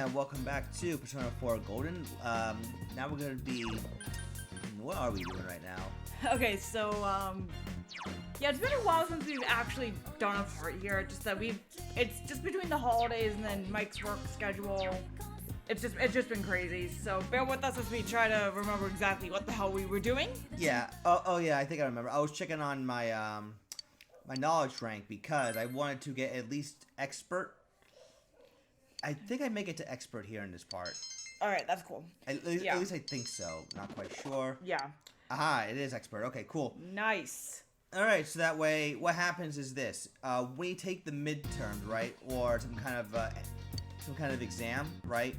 and welcome back to Persona 4 Golden. Now we're gonna be... What are we doing right now? Okay, so, yeah, it's been a while since we've actually done a part here, just that it's just between the holidays and then Mike's work schedule. It's just been crazy, so bear with us as we try to remember exactly what the hell we were doing. Yeah, oh yeah, I think I remember. I was checking on my, my knowledge rank because I wanted to get at least expert. I think I make it to expert here in this part. Alright, that's cool. At least I think so. Not quite sure. Yeah. Aha, it is expert. Okay, cool. Nice. Alright, so that way, what happens is this. When you take the midterms, right, or some kind of exam, right,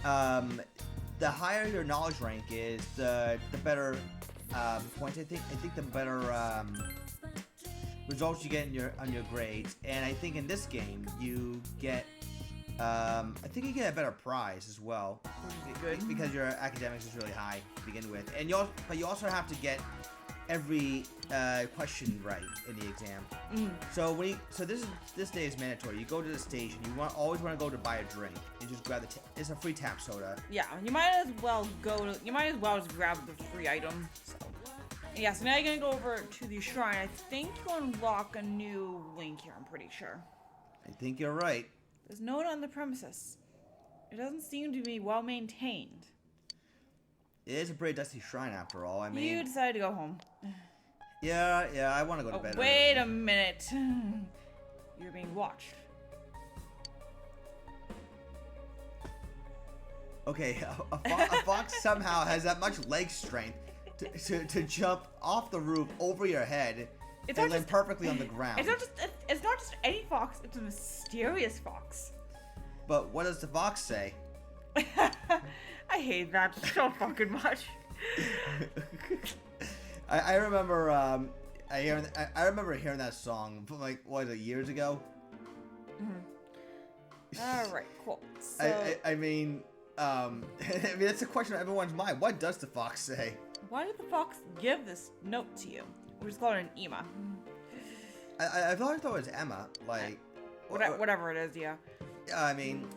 the higher your knowledge rank is, the better points, I think the better results you get on your grades. And I think in this game, you get... I think you get a better prize as well, Good. because your academics is really high to begin with, and but you also have to get every question right in the exam. So this day is mandatory. You go to the station. You always want to go to buy a drink and just grab it's a free tap soda. Yeah, you might as well just grab the free item. So, yeah, so now you're gonna go over to the shrine. I think you unlock a new link here, I'm pretty sure. I think you're right. There's no one on the premises. It doesn't seem to be well maintained. It is a pretty dusty shrine after all. I mean, You decided to go home. yeah, I want to go to Oh, bed. wait a minute. You're being watched. Okay, a fox somehow has that much leg strength to jump off the roof over your head and land perfectly on the ground. It's not just any fox, it's a mysterious fox. But what does the fox say? I hate that so fucking much. I remember I remember hearing that song from like what was it, years ago? Alright, cool. So, I mean that's a question on everyone's mind. What does the fox say? why did the fox give this note to you? We'll just call it an Ema. I've always thought it was Emma, like Whatever it is, yeah. I mean,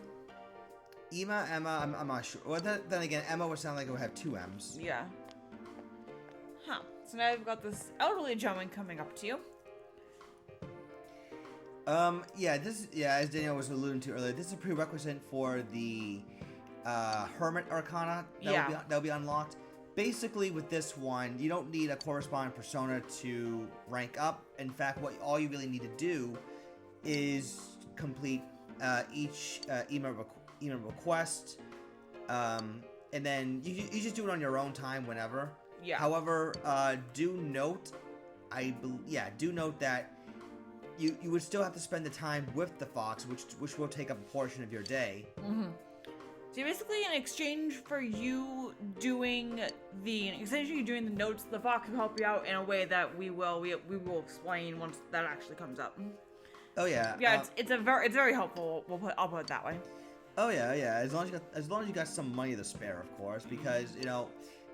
Emma, I'm not sure. Well, then again, Emma would sound like it would have two M's. Yeah. Huh. So now you've got this elderly gentleman coming up to you. As Daniel was alluding to earlier, this is a prerequisite for the Hermit Arcana that'll be unlocked. Basically, with this one, you don't need a corresponding persona to rank up. In fact, all you really need to do is complete each email request, and then you just do it on your own time whenever. Yeah. However, do note that you would still have to spend the time with the fox, which will take up a portion of your day. So basically, in exchange for you doing the notes, the fox will help you out in a way that we will explain once that actually comes up. Oh yeah. Yeah, it's very helpful. I'll put it that way. Oh yeah. As long as you got some money to spare, of course, because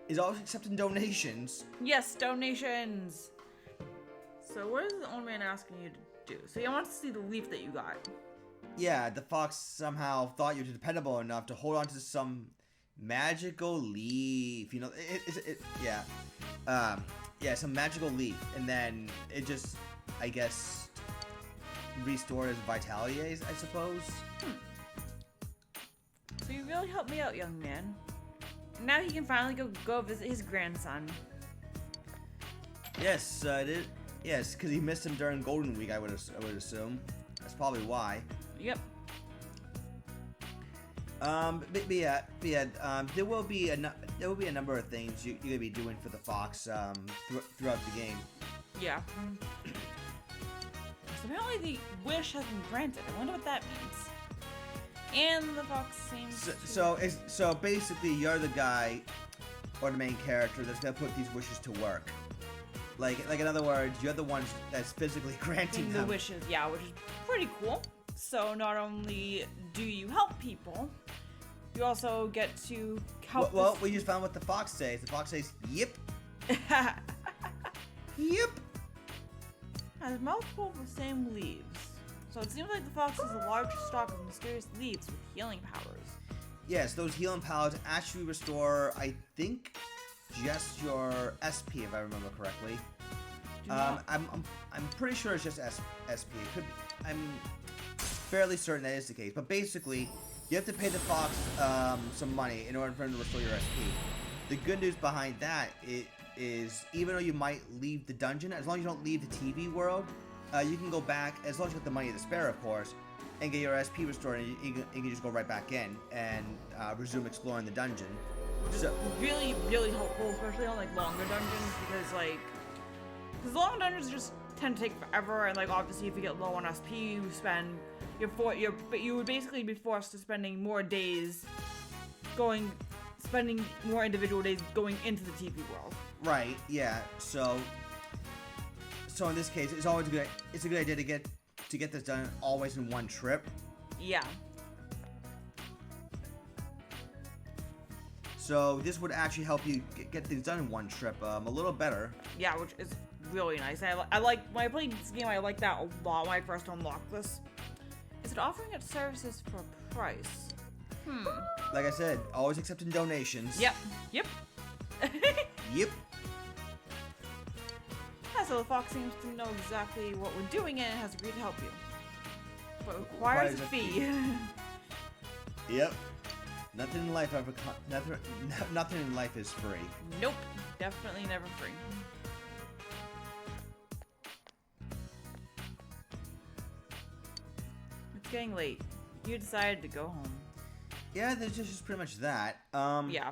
it's always accepting donations. Yes, donations. So what is the old man asking you to do? So he wants to see the leaf that you got. Yeah, the fox somehow thought you were dependable enough to hold on to some magical leaf. Some magical leaf, and then it just, I guess, restored his vitality, I suppose. So you really helped me out, young man. Now he can finally go visit his grandson. Yes, it is. Yes, because he missed him during Golden Week. I would assume. That's probably why. Yep. There will be a number of things you're gonna be doing for the fox throughout the game. Yeah. So apparently the wish has been granted. I wonder what that means. And the fox seems. So basically, you're the guy or the main character that's gonna put these wishes to work. Like in other words, you're the one that's physically granting the them. wishes, yeah, which is pretty cool. So not only do you help people, you also get to help. Well, we just found what the fox says. The fox says, "Yep." Yep. Has a mouthful of the same leaves. So it seems like the fox has a large stock of mysterious leaves with healing powers. Yes, those healing powers actually restore, I think, just your SP, if I remember correctly. I'm pretty sure it's just SP. It could be, I'm fairly certain that is the case. But basically, you have to pay the fox some money in order for him to restore your SP. The good news behind that is even though you might leave the dungeon, as long as you don't leave the TV world, you can go back, as long as you have the money to spare, of course, and get your SP restored, and you can just go right back in and resume exploring the dungeon. So really, really helpful, especially on like longer dungeons, because long dungeons just tend to take forever, and like obviously if you get low on SP, you would basically be forced to spending more days spending more individual days going into the TV world. Right. Yeah. So in this case, it's always good. It's a good idea to get this done always in one trip. Yeah. So this would actually help you get things done in one trip a little better. Yeah, which is really nice. I like when I played this game. I like that a lot when I first unlocked this. Is it offering its services for a price? Like I said, always accepting donations. Yep. Yep. Yeah, so the fox seems to know exactly what we're doing and has agreed to help you. But it requires a fee. Yep. Nothing in life nothing in life is free. Nope. Definitely never free. It's getting late. You decided to go home. Yeah, there's just pretty much that. Yeah.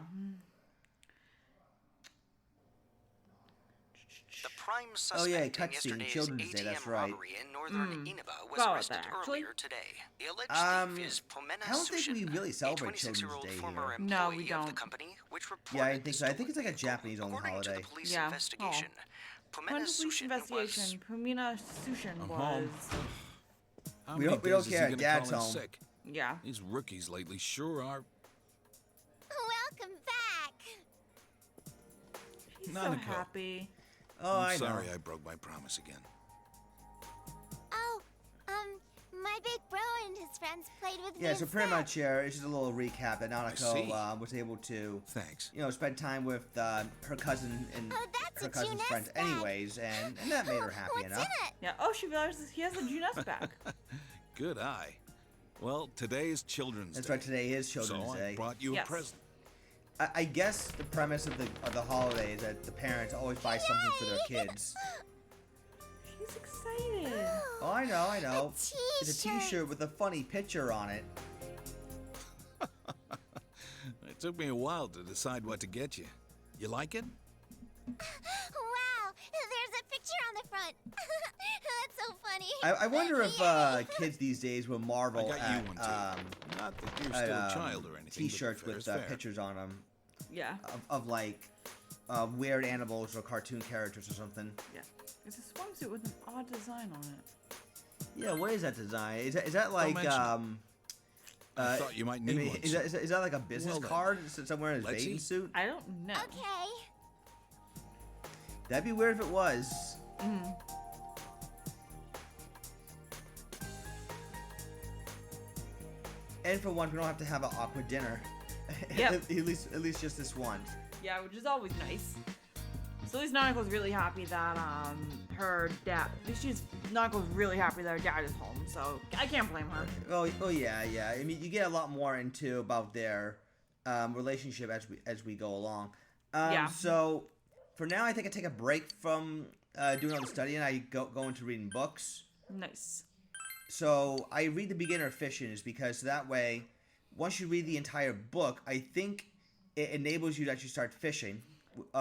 The prime suspect in cutscene, yesterday's Children's Day, that's ATM right. robbery in northern Inaba was Well, arrested actually. earlier today. The alleged thief is Pomena I don't think we Sushin, really celebrate a Children's 26-year-old Day former here. No, we employee don't. of the company, which reported Yeah, I think so. I think the it's like a stolen Japanese-only vehicle. According holiday. to the police Yeah. investigation, When Pomena the police Sushin investigation, was... Pomena Sushin I'm was... home. How We many don't- we don't days is he care. gonna Dad's call in home. sick? Yeah. These rookies lately sure are. Welcome back. He's so Nanako. happy. Oh, I'm I know. sorry I broke my promise again. Oh, my big bro and his friends played with me. Yeah, so pretty instead. much here, it's just a little recap that see. Nanako was able to, Thanks. spend time with her cousin and Oh, that's her a cousin's Juness friends bag. anyways, and that made her happy What's enough. in it? Yeah. Oh, she realizes he has a Juness back. Good eye. Well, today is Children's That's Day. right, today is Children's so Day. I brought you Yes. a present. I guess the premise of the holiday is that the parents always buy something for their kids. She's excited. Oh, I know. A It's a t-shirt with a funny picture on it. It took me a while to decide what to get you. You like it? Wow, there's a picture on the front. That's so funny. I wonder if kids these days will I marvel got at you one too. Not that you're at, still a child or anything. but t-shirts fair with is fair. pictures on them Yeah. of like weird animals or cartoon characters or something. Yeah. It's a swimsuit with an odd design on it. Yeah, what is that design? Is that like mention I thought you might need one. is that like a business Well then, card somewhere in his let's bathing see. suit? I don't know. Okay. That'd be weird if it was. And for once, we don't have to have an awkward dinner. Yep. at least just this once. Yeah, which is always nice. So at least Nanako's really happy that her dad. Nanako's really happy that her dad is home. So I can't blame her. Oh yeah. I mean, you get a lot more into about their relationship as we go along. Yeah. So for now, I think I take a break from doing all the studying. I go into reading books. Nice. So I read the beginner fishing because that way, once you read the entire book, I think it enables you to actually start fishing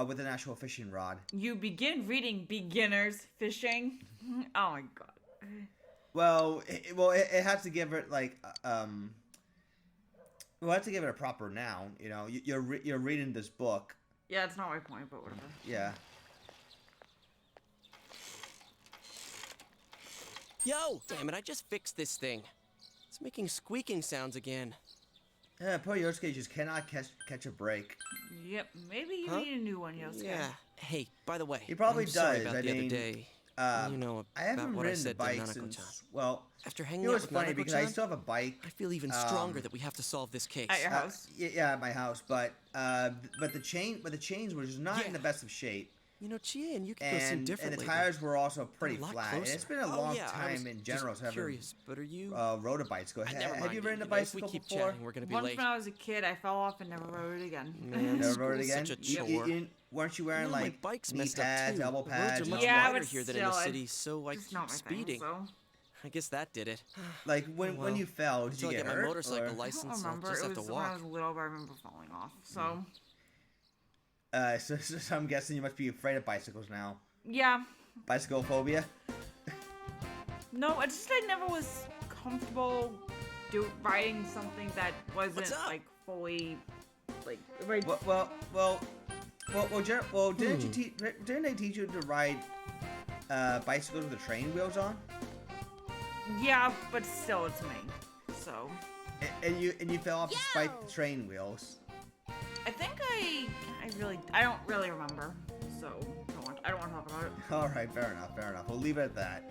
with an actual fishing rod. You begin reading beginners fishing. Oh my god. Well, it has to give it like we'll have to give it a proper noun. You know, you're reading this book. Yeah, it's not my point, but whatever. Yeah. Yo! Damn it, I just fixed this thing. It's making squeaking sounds again. Yeah, poor Yosuke just cannot catch a break. Yep, maybe you Huh? need a new one, Yosuke. Yeah. Hey, by the way, He probably I'm sorry does, about I the mean, other day. You know I haven't about what I ridden the said to bike Nanako-chan. since, well, After you hanging know out what's with funny, because I Nanako-chan, still have a bike. I feel even stronger that we have to solve this case. At your house. Yeah, at my house, but the chains were just not in the best of shape. You know, Chie and Yukiko seem And different the lately. tires were also They're pretty a lot flat. And closer. it's been a Oh, long yeah, I time was in general just to have curious, but are you? rode a bicycle. Never mind. Have you ridden a know, if we bicycle keep before? chatting, we're gonna be Once late. when I was a kid, I fell off and never rode it again. Man, Never rode it school's again? such a You- chore. weren't you wearing No, my like bike's knee messed up pads, too. elbow The pads? roads are much Yeah, wider but here than in the still, city, so I It's keep not my speeding. thing, so. I guess that did it. Like when well, you fell, did Until you I get get hurt? my motorcycle or- I don't license, I'll remember. just It have was to when I walk. was little, but I remember falling off. So, So I'm guessing you must be afraid of bicycles now. yeah. Bicycle phobia? No, it's just I never was comfortable riding something that wasn't What's up? like fully like right. Well, didn't they teach you to ride bicycles with the train wheels on? Yeah, but still, it's me. So And you fell off despite Yo! the train wheels. I think I don't really remember. So I don't want to talk about it. All right, fair enough. We'll leave it at that.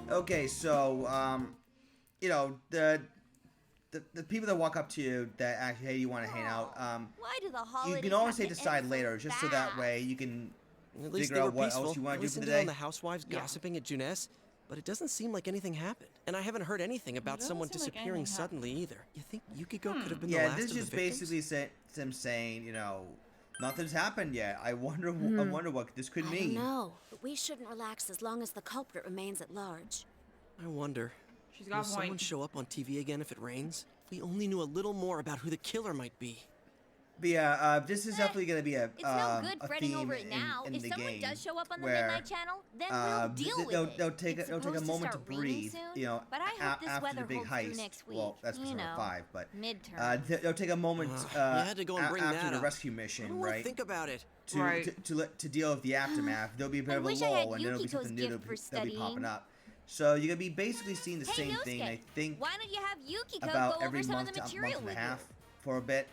Okay, so you know the people that walk up to you that actually, hey, you want to hang out? Why do the You holidays can always have say to decide end later, just so that fast? way you can At least figure they were out what peaceful. else you want I to do for listened the in day. on the housewives Yeah. gossiping at Juness, but it doesn't seem like anything happened. And I haven't heard anything about doesn't someone seem like disappearing anything happened. suddenly either. You think Yukiko could have been the Yeah, last this of the just victims? basically them saying, you know, nothing's happened yet. I wonder what this could I mean. don't know, but we shouldn't relax as long as the culprit remains at large. I wonder. She's Will got a someone point. show up on TV again if it rains? We only knew a little more about who the killer might be. But yeah, this is definitely going to be a It's no good a fretting theme over it now. in If the someone game does show up on the where, Midnight Channel, then we'll deal with it. they'll take It's a supposed moment to start raining breathe, soon, you know, but I hope this after weather the big holds through heist. next week. Well, that's You Persona know, 5, but midterm. they'll take a moment You had to go and bring after that the up. rescue I mission, don't want right? to think about it. Right. To deal with the aftermath. There'll be a bit I of a wish I had lull, and there'll be Yukiko's something new gift for that'll be popping studying. up. So you're gonna be basically seeing the Hey, same Yosuke, thing, I think, why don't you have Yukiko about go every over some of month the to material month and a with half you? for a bit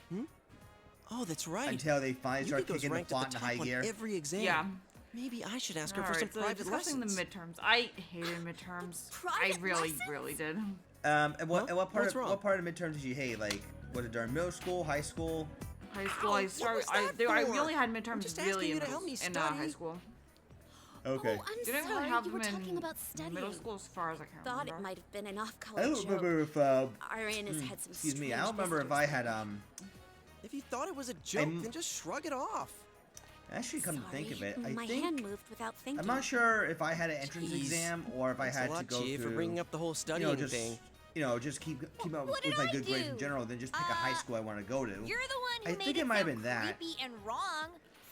Oh, that's right. until they finally start Yukiko's kicking the ranked at plot the into top high on gear. every exam. Yeah. Maybe I should ask her for Alright, some so private discussing lessons. the midterms. I hated midterms. I Private really, lessons? really did. And what Huh? what part What's wrong? what part of midterms did you hate? Like, was it during middle school, high school? High school, Ow, I what started. was that We for? only had I'm midterms just really asking in, you to help me high study. school. Okay. Oh, I'm Didn't really sorry, have you were them in talking about studying. middle school, as far as I can Thought remember. it might have been an I off-color don't joke. remember if Arian has had some excuse me. I strange don't remember if I visitors. had If you thought it was a joke, then just shrug it off. actually come to think of it, Sorry, I my think hand moved without thinking. I'm not sure if I had an entrance Jeez. exam or if I Thanks a had to lot, go Chie, for through bringing up the whole studying just thing. just keep up what with did my I good grades in do? general, then just pick a high school I want to go to. You're the one who I made think it it might have sound been that. creepy and wrong.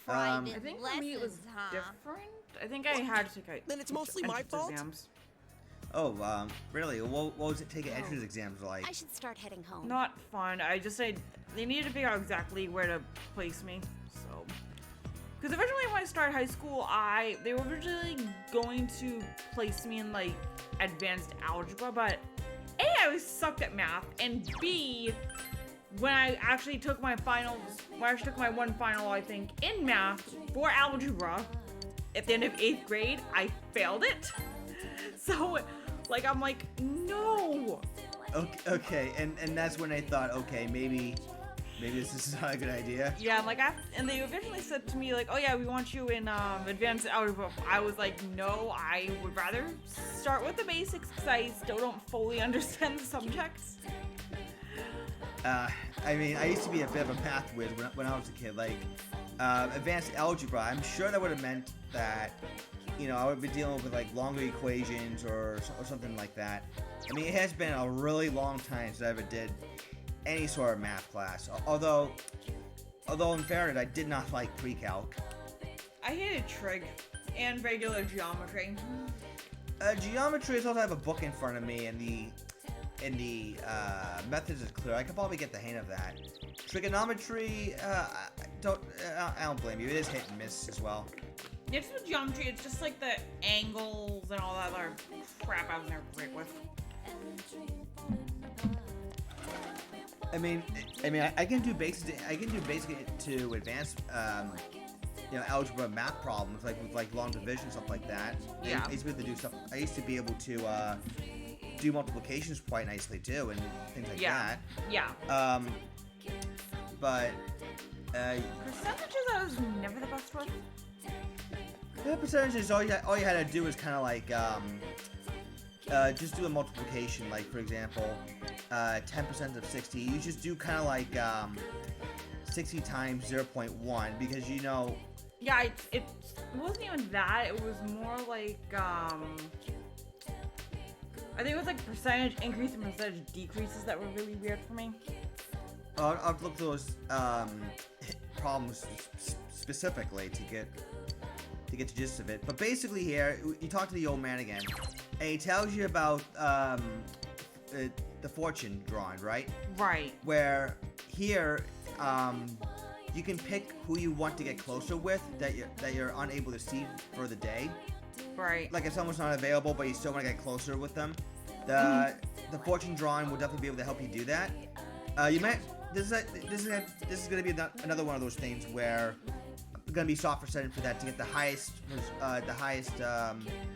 Um, Private I think for lessons, me it was huh? different. I think I had to take Then it's mostly my entrance fault? exams. Oh, really? What was it taking entrance exams like? I should start heading home. Not fun. I just said they needed to figure out exactly where to place me. So, because originally when I started high school, they were originally going to place me in like advanced algebra, but A, I was sucked at math, and B, when I actually took my finals, when I actually took my one final, I think, in math for algebra at the end of 8th grade, I failed it. So, like, I'm like, no. Okay, and that's when I thought, okay, maybe this is not a good idea. Yeah, like, and they eventually said to me, like, oh yeah, we want you in advanced algebra. I was like, no, I would rather start with the basics because I still don't fully understand the subjects. I mean, I used to be a bit of a math whiz when I was a kid. Like, advanced algebra, I'm sure that would have meant that, I would be dealing with like longer equations or something like that. I mean, it has been a really long time since I ever did any sort of math class. Although in fairness, I did not like pre-calc. I hated trig and regular geometry. Geometry is also, I have a book in front of me, and the methods is clear. I could probably get the hang of that. Trigonometry, I don't blame you. It is hit and miss as well. Yeah, just with geometry, it's just like the angles and all that other crap I was never great with. I mean, I can do basic. I can do basic to advanced algebra math problems, like with like long division, stuff like that. Yeah. I used to be able to do stuff. I used to be able to do multiplications quite nicely too, and things like that. Yeah. But percentages I was never the best with. the percentages, all you had to do is kind of like just do a multiplication. Like for example, 10% of 60. You just do kind of like 60 times 0.1 because Yeah, it wasn't even that. It was more like I think it was like percentage increase and percentage decreases that were really weird for me. I'll look at those problems specifically to get the gist of it. But basically here, you talk to the old man again, and he tells you about the fortune drawing, right? Right. Where here, you can pick who you want to get closer with that you're unable to see for the day. Right. Like if someone's not available, but you still want to get closer with them, the fortune drawing will definitely be able to help you do that. You might. This is gonna be another one of those things where I'm gonna be soft percentage for that to get the highest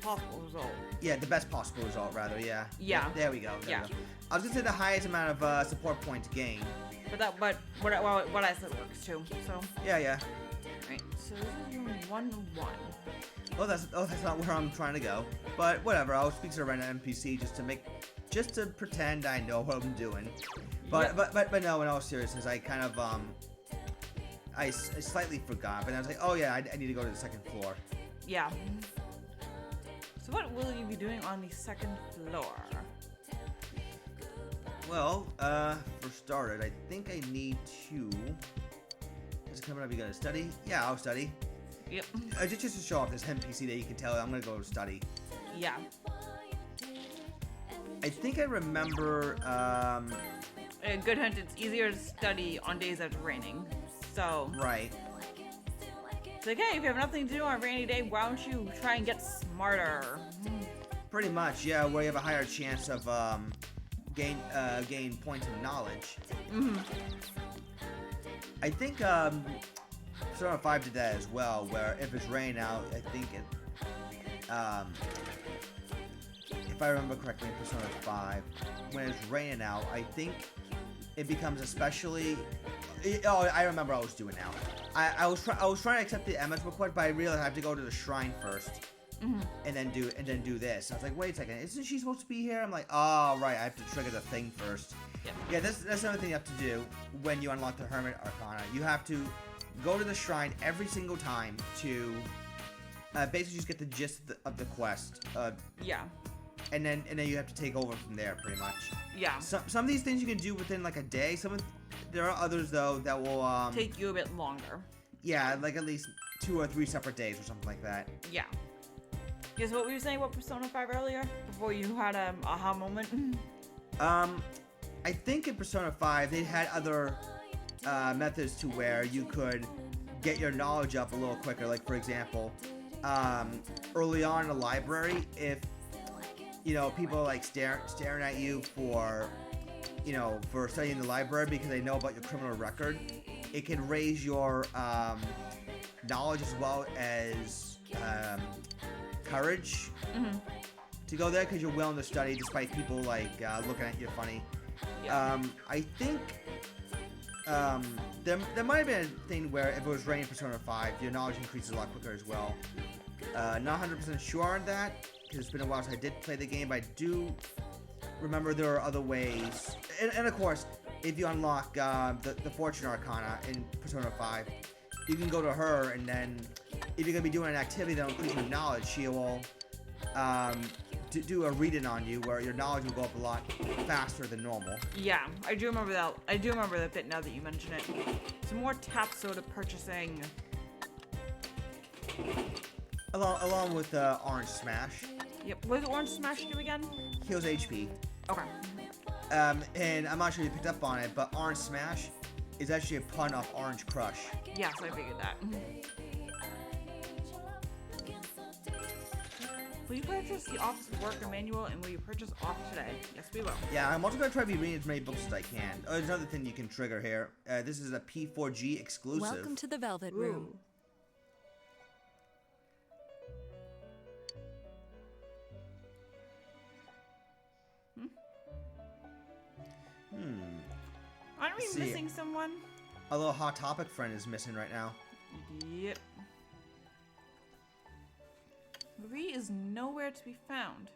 possible result. Yeah, the best possible result rather. Yeah. Yeah. There we go. There we go. I was gonna say the highest amount of support points gained. But what I said works too. So. Yeah. Right. So this is 1-1. Oh, that's not where I'm trying to go. But whatever. I'll speak to a random NPC just to pretend I know what I'm doing. But no, in all seriousness, I kind of I slightly forgot, but I was like, oh yeah, I need to go to the second floor. Yeah. So what will you be doing on the second floor? Well, for starters, I think I need to. Is it coming up? You gonna study? Yeah, I'll study. Yep. Just to show off this NPC that you can tell I'm gonna go study. Yeah. I think I remember. A good hint, it's easier to study on days that it's raining. So. Right. It's like, hey, if you have nothing to do on a rainy day, why don't you try and get smarter? Pretty much, yeah. Where you have a higher chance of gain points of knowledge. I think Persona 5 did that as well. Where if it's raining out, I think it. If I remember correctly, in Persona 5, when it's raining out, I think it becomes especially. Oh, I remember what I was doing now. I was trying to accept the MS request, but I realized I have to go to the shrine first, and then do this. I was like, wait a second, isn't she supposed to be here? I'm like, oh right, I have to trigger the thing first. Yep. Yeah, that's another thing you have to do when you unlock the Hermit Arcana. You have to go to the shrine every single time to basically just get the gist of the quest. Yeah. And then you have to take over from there, pretty much. Yeah. Some of these things you can do within like a day. There are others though that will take you a bit longer. Yeah, like at least 2 or 3 separate days or something like that. Yeah. Guess what we were saying about Persona 5 earlier before you had an aha moment. I think in Persona 5 they had other methods to where you could get your knowledge up a little quicker. Like for example, early on in the library, if people are like staring at you for studying the library because they know about your criminal record, it can raise your knowledge as well as courage to go there because you're willing to study despite people like looking at you funny. Yeah. I think there might have been a thing where if it was raining Persona 5, your knowledge increases a lot quicker as well. Not 100% sure on that because it's been a while since I did play the game, but I do remember there are other ways. And of course, if you unlock the Fortune Arcana in Persona 5, you can go to her, and then if you're going to be doing an activity that will increase your knowledge, she will do a reading on you where your knowledge will go up a lot faster than normal. Yeah, I do remember that. I do remember that bit now that you mention it. Some more tap soda purchasing. Along with Orange Smash. Yep. What does Orange Smash do again? Heals HP. Okay. And I'm not sure you picked up on it, but Orange Smash is actually a pun off Orange Crush. Yes, I figured that. Will you purchase the Office Worker Manual, and will you purchase off today? Yes, we will. Yeah, I'm also going to try to be reading as many books as I can. There's another thing you can trigger here. This is a P4G exclusive. Welcome to the Velvet Room. Aren't we missing someone? A little Hot Topic friend is missing right now. Yep. Marie is nowhere to be found.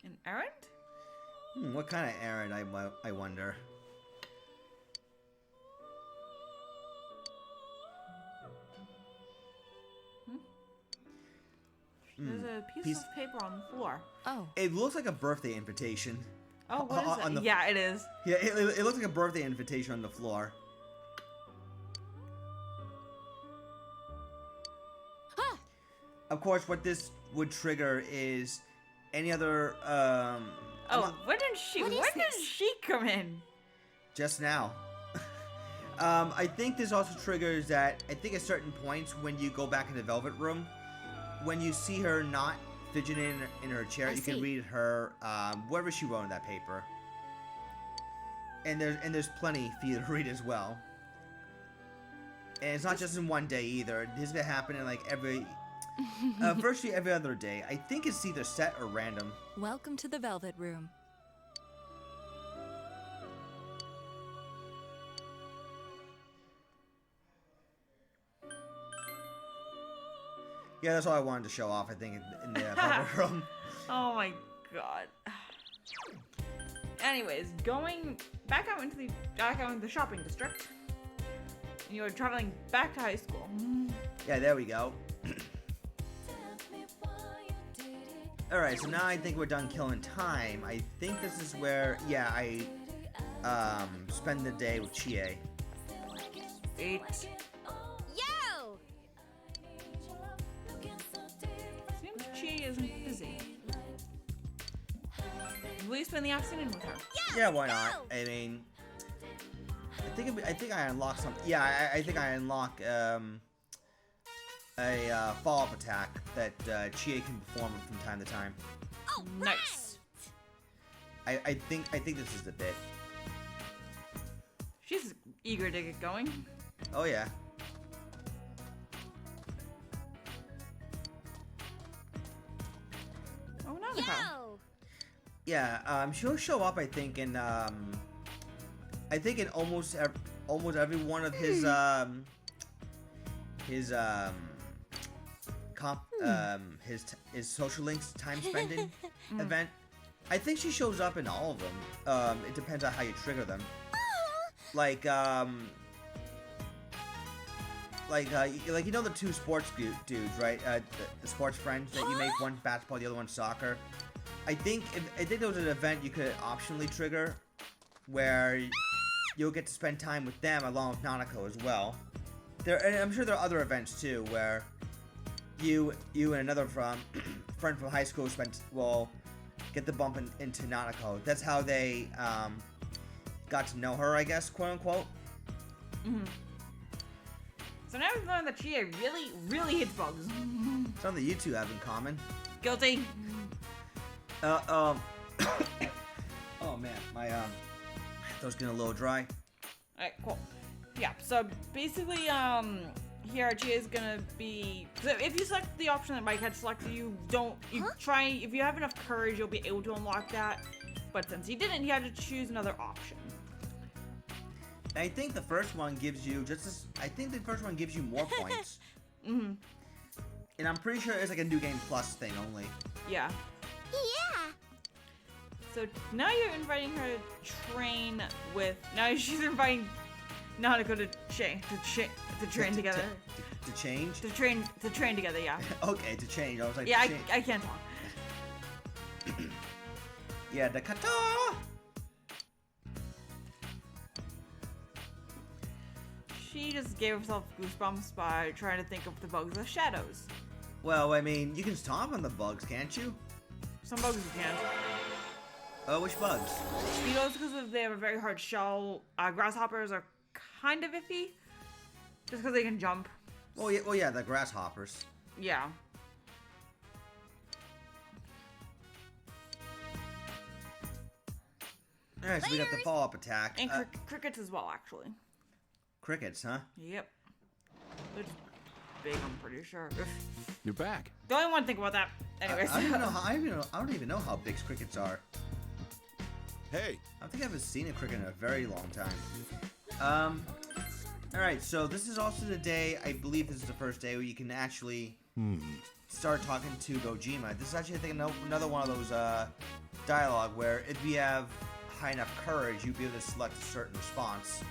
An errand? What kind of errand, I wonder? There's a piece of paper on the floor. Oh. It looks like a birthday invitation. Oh, what is that? Yeah, it is. Yeah, it looks like a birthday invitation on the floor. Ah! Of course, what this would trigger is any other, When did she come in? Just now. I think this also triggers that, I think at certain points when you go back in the Velvet Room, when you see her not fidgeting in her chair, you can read her, whatever she wrote in that paper. And there's plenty for you to read as well. And it's not just in one day either. This is gonna happen in like virtually every other day. I think it's either set or random. Welcome to the Velvet Room. Yeah, that's all I wanted to show off, I think, in the Velvet Room. Oh my god. Anyways, going back out into the shopping district. You're traveling back to high school. Yeah, there we go. Alright, so now I think we're done killing time. I think this is where, yeah, I spend the day with Chie. 8. Yo! Seems Chie isn't busy. Will you spend the afternoon with her? Yeah, why not? I mean, I think I unlocked some. Yeah, I think I unlock a follow-up attack that Chie can perform from time to time. Oh, Nice. I think this is the bit. She's eager to get going. Oh yeah. Oh, no. Yo! Yeah, she'll show up. I think in almost every one of his his social links time spending event. I think she shows up in all of them. It depends on how you trigger them. Like you know the two sports dudes, right? The sports friends that you make, one basketball, the other one soccer. I think there was an event you could optionally trigger where you'll get to spend time with them along with Nanako as well. And I'm sure there are other events too where you and another friend from high school will get the bump into Nanako. That's how they got to know her, I guess, quote unquote. So now we've learned that Chie really, really hits bugs. Something you two have in common. Guilty. Oh man, my throat's getting a little dry. Alright, cool. Yeah, so basically, here Chie is gonna be. So if you select the option that Mike had selected, if you have enough courage, you'll be able to unlock that. But since he didn't, he had to choose another option. I think the first one gives you more points. And I'm pretty sure it's like a New Game Plus thing only. Yeah. Yeah! So now you're inviting her to train with. Now she's inviting Nanako to train together. To change? To train together, yeah. Okay, to change. I was like, yeah, I can't talk. Yeah, the kata! She just gave herself goosebumps by trying to think of the bugs with shadows. Well, I mean, you can stomp on the bugs, can't you? Some bugs you can't. Oh, which bugs? Mosquitoes, because they have a very hard shell. Grasshoppers are kind of iffy, just because they can jump. Well, yeah, the grasshoppers. Yeah. Alright, so we got the follow-up attack. And crickets as well, actually. Crickets, huh? Yep. They're just big, I'm pretty sure. You're back. Don't even want to think about that. Anyways. I don't even know how big crickets are. Hey, I don't think I haven't seen a cricket in a very long time. Alright, so this is also the day, I believe this is the first day where you can actually start talking to Dojima. This is actually, I think, another one of those dialogue where if you have high enough courage, you'd be able to select a certain response.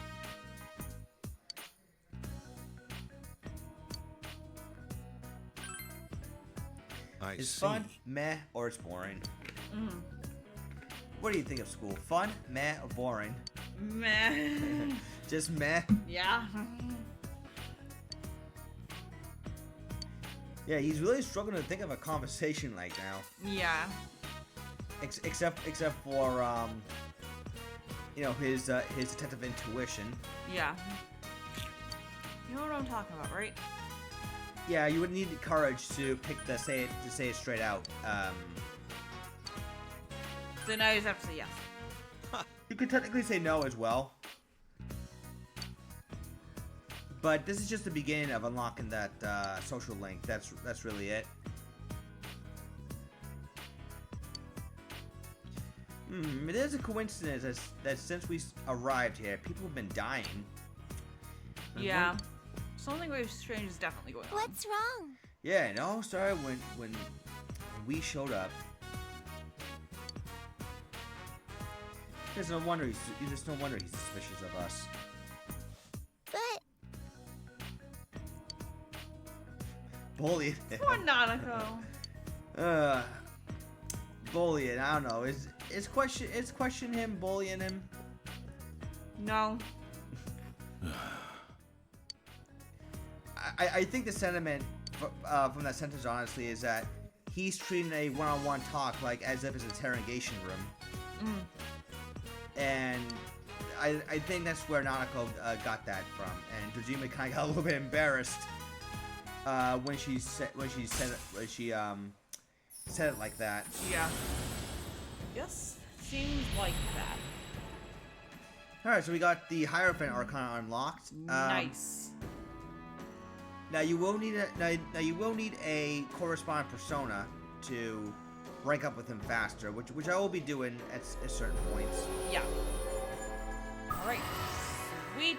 It's fun, meh, or it's boring. What do you think of school? Fun, meh, or boring? Meh. Just meh? Yeah. Yeah, he's really struggling to think of a conversation like now. Yeah. Except for you know, his detective intuition. Yeah. You know what I'm talking about, right? Yeah, you would need the courage to say it straight out. So now you just have to say yes. You could technically say no as well. But this is just the beginning of unlocking that social link. That's really it. It is a coincidence that since we arrived here, people have been dying. Yeah. Something very strange is definitely going on. What's wrong? Yeah, it all started when we showed up. There's no wonder he's suspicious of us. But Bullying. Poor Nanako. Bullying. I don't know. Is question him bullying him? No. I think the sentiment from that sentence, honestly, is that he's treating a one-on-one talk like as if it's an interrogation room. And I think that's where Nanako got that from. And Dojima kind of got a little bit embarrassed when she said it like that. Yeah. Yes. Seems like that. All right, so we got the Hierophant Arcana unlocked. Nice. Now you will need a corresponding persona to rank up with him faster, which I will be doing at certain points. Yeah. All right. Sweet.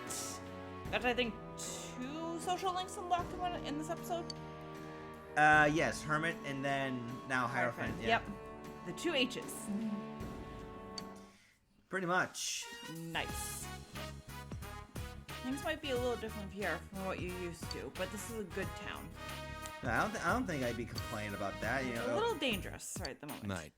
That's, I think, 2 social links unlocked in this episode. Yes, Hermit, and then now Hierophant. Yeah. Yep. The 2 H's. Pretty much. Nice. Things might be a little different here from what you're used to, but this is a good town. No, I don't think I'd be complaining about that. You know, a little dangerous right at the moment. Night.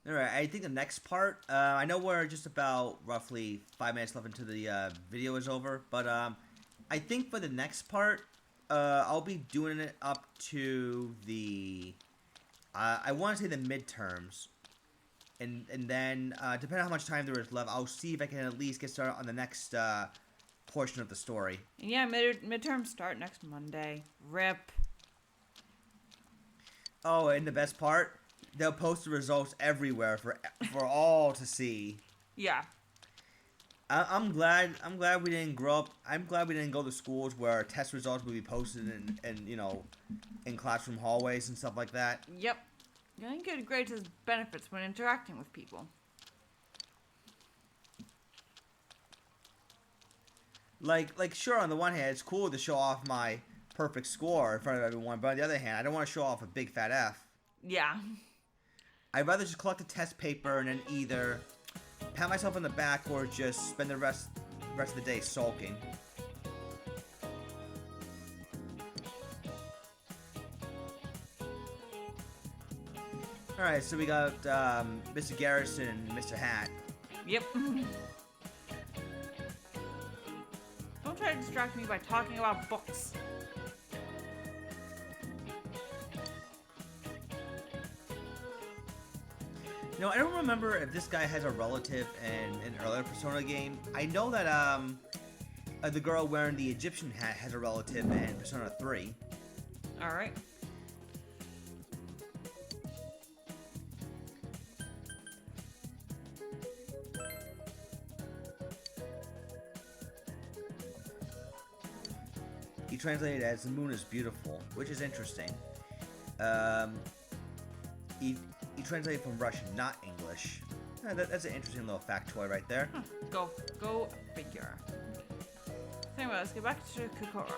All right, I think the next part. I know we're just about roughly 5 minutes left into the video is over, but I think for the next part, I'll be doing it up to the. I want to say the midterms, and then depending on how much time there is left, I'll see if I can at least get started on the next portion of the story. Yeah, midterms start next Monday. RIP. Oh, and the best part, they'll post the results everywhere for all to see. Yeah. I'm glad we didn't grow up. I'm glad we didn't go to schools where test results would be posted in you know, in classroom hallways and stuff like that. Yep. Getting good grades has benefits when interacting with people. Like sure, on the one hand, it's cool to show off my perfect score in front of everyone, but on the other hand, I don't want to show off a big fat F. Yeah. I'd rather just collect a test paper and then either pat myself on the back or just spend the rest of the day sulking. Alright, so we got Mr. Garrison and Mr. Hat. Yep. Don't try to distract me by talking about books. No, I don't remember if this guy has a relative in an earlier Persona game. I know that the girl wearing the Egyptian hat has a relative in Persona 3. Alright. he translated it as "the moon is beautiful," which is interesting. He translated from Russian, not English. That's an interesting little factoid right there. Go figure. Anyway, let's get back to Kokoro.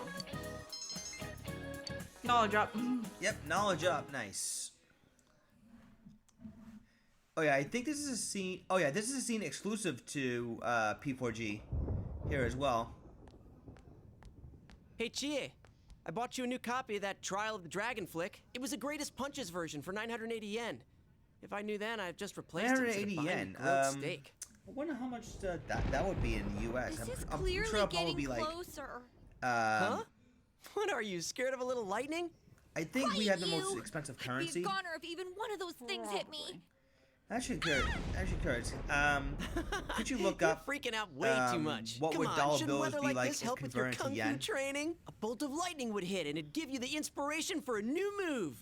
Knowledge up. Yep, knowledge up. Nice. Oh yeah, I think this is a scene. Oh yeah, this is a scene exclusive to P4G here as well. Hey, Chie. I bought you a new copy of that Trial of the Dragon flick. It was the Greatest Punches version for 980 yen. If I knew then, I'd just replaced it instead of buying a grilled steak. I wonder how much that would be in the U.S. This is I'm clearly sure it'll probably getting be like, closer. Huh? What are you, scared of a little lightning? I think we have the most You! expensive I'd currency. be a goner if even one of those things hit me. Actually, Kurt. Could you look You're up freaking out way too much. what Come would on, dollar shouldn't bills weather be like like this if help with your converted to kung fu yen? training? A bolt of lightning would hit, and it'd give you the inspiration for a new move.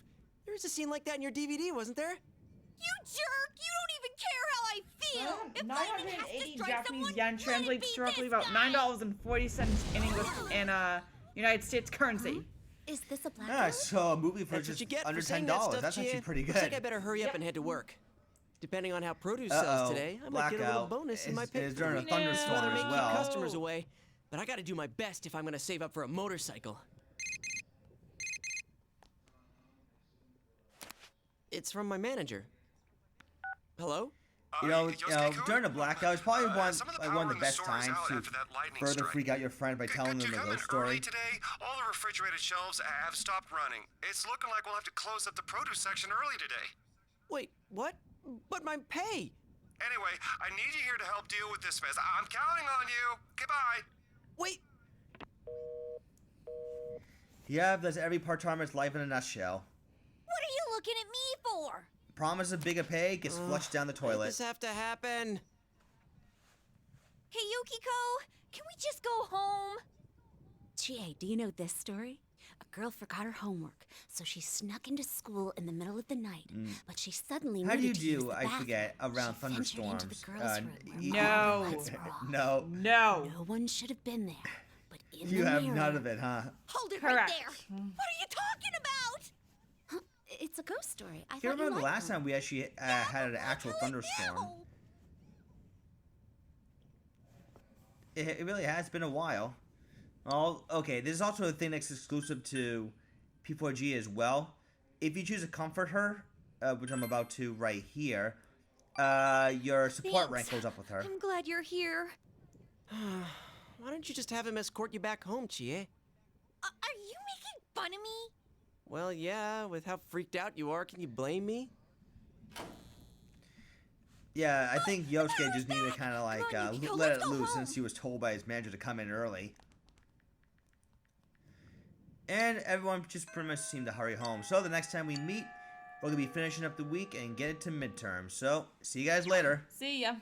There was a scene like that in your DVD, wasn't there? You jerk! You don't even care how I feel! If lightning has to 980 strike Japanese someone, yen let it translates be to roughly this about guy. $9.40 in English in United States currency. Is this a blackout? Yeah, so a movie for That's what just you get under for saying that $10. stuff, That's Chie. actually pretty good. Looks like I better hurry up and head to work. Depending on how produce sells today, I might get a little Blackout bonus in my is pay. during a No. thunderstorm Rather as may keep well. customers away, but I gotta do my best if I'm gonna save up for a motorcycle. It's from my manager. Hello? During a blackout, it's probably one some of the like power one of in the best store is times out to after that lightning further strike. freak out your friend by telling them Could you a come in ghost early story. today? All the refrigerated shelves have stopped running. It's looking like we'll have to close up the produce section early today. Wait, what? But my pay! Anyway, I need you here to help deal with this mess. I'm counting on you. Goodbye. Wait! Yeah, that's every part-timer's life in a nutshell. What are you looking at me for? Promise of bigger pay gets flushed down the Why did toilet. this have to happen? Hey, Yukiko, can we just go home? Chie, do you know this story? A girl forgot her homework, so she snuck into school in the middle of the night. But she suddenly How do you needed to use do, the I bathroom. forget, around She ventured into the thunderstorms? girls' room where you- No. all lights were off. No, No. No one should have been there. But in you the have mirror, none of it, huh? Hold it Correct. right there. What are you talking about? It's a ghost story. I Do you thought you remember the liked last them. time we actually had an actual thunderstorm? It really has been a while. Well, okay, this is also a thing that's exclusive to P4G as well. If you choose to comfort her, which I'm about to right here, your support rank goes up with her. I'm glad you're here. Why don't you just have him escort you back home, Chie? Are you making fun of me? Well, yeah, with how freaked out you are, can you blame me? Yeah, I think Yosuke just needed to kind of like Come on, Yukiko, let let's it go loose home. since he was told by his manager to come in early. And everyone just pretty much seemed to hurry home. So the next time we meet, we're going to be finishing up the week and get it to midterm. So, see you guys later. See ya.